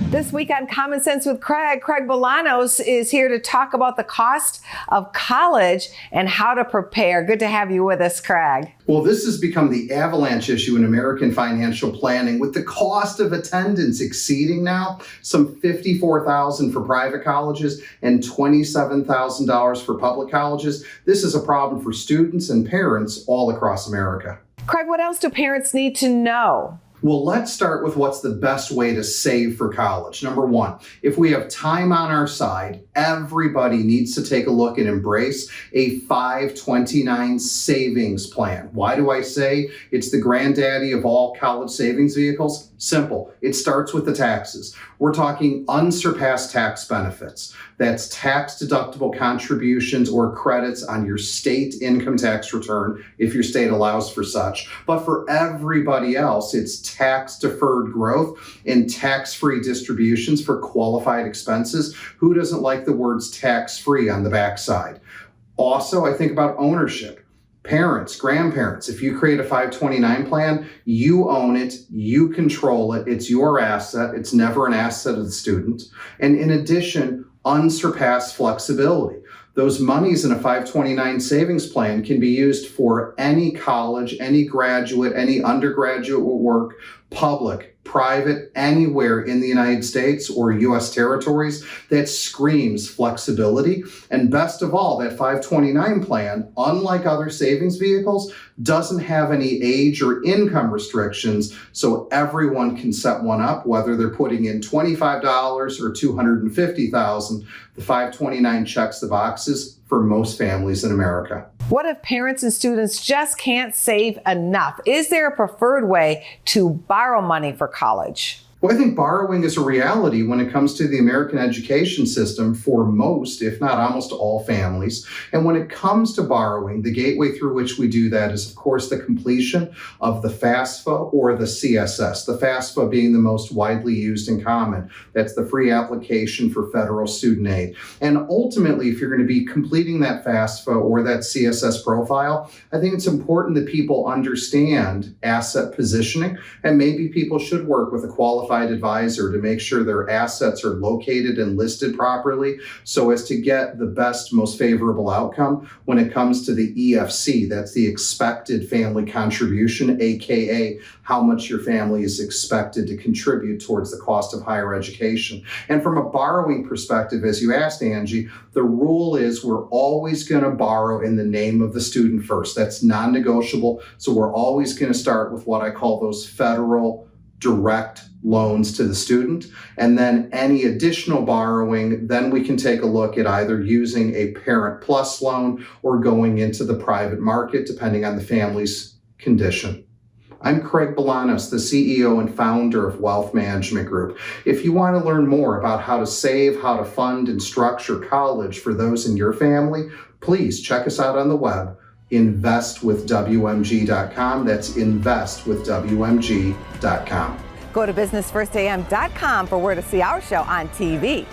This week on Common Sense with Craig Bolanos is here to talk about the cost of college and how to prepare. Good to have you with us, Craig. Well, this has become the avalanche issue in American financial planning, with the cost of attendance exceeding now some $54,000 for private colleges and $27,000 for public colleges. This is a problem for students and parents all across America. Craig, what else do parents need to know? Well, let's start with what's the best way to save for college. Number one, if we have time on our side, everybody needs to take a look and embrace a 529 savings plan. Why do I say it's the granddaddy of all college savings vehicles? Simple. It starts with the taxes. We're talking unsurpassed tax benefits. That's tax-deductible contributions or credits on your state income tax return, if your state allows for such. But for everybody else, it's tax-deferred growth and tax-free distributions for qualified expenses. Who doesn't like the words tax-free on the backside? Also, I think about ownership. Parents, grandparents, if you create a 529 plan, you own it, you control it, it's your asset, it's never an asset of the student. And in addition, unsurpassed flexibility. Those monies in a 529 savings plan can be used for any college, any graduate, any undergraduate work, public, private, anywhere in the United States or U.S. territories. That screams flexibility. And best of all, that 529 plan, unlike other savings vehicles, doesn't have any age or income restrictions, so everyone can set one up, whether they're putting in $25 or $250,000. The 529 checks the boxes for most families in America. What if parents and students just can't save enough? Is there a preferred way to borrow money for college? Well, I think borrowing is a reality when it comes to the American education system for most, if not almost all families. And when it comes to borrowing, the gateway through which we do that is, of course, the completion of the FAFSA or the CSS, the FAFSA being the most widely used and common. That's the free application for federal student aid. And ultimately, if you're going to be completing that FAFSA or that CSS profile, I think it's important that people understand asset positioning, and maybe people should work with a qualified advisor to make sure their assets are located and listed properly so as to get the best, most favorable outcome when it comes to the EFC. That's the expected family contribution, aka how much your family is expected to contribute towards the cost of higher education. And from a borrowing perspective, as you asked, Angie, the rule is we're always going to borrow in the name of the student first. That's non-negotiable. So we're always going to start with what I call those federal direct loans to the student. And then any additional borrowing, then we can take a look at either using a Parent Plus loan or going into the private market, depending on the family's condition. I'm Craig Bolanos, the CEO and founder of Wealth Management Group. If you want to learn more about how to save, how to fund and structure college for those in your family, please check us out on the web, investwithwmg.com. That's investwithwmg.com. Go to businessfirstam.com for where to see our show on TV.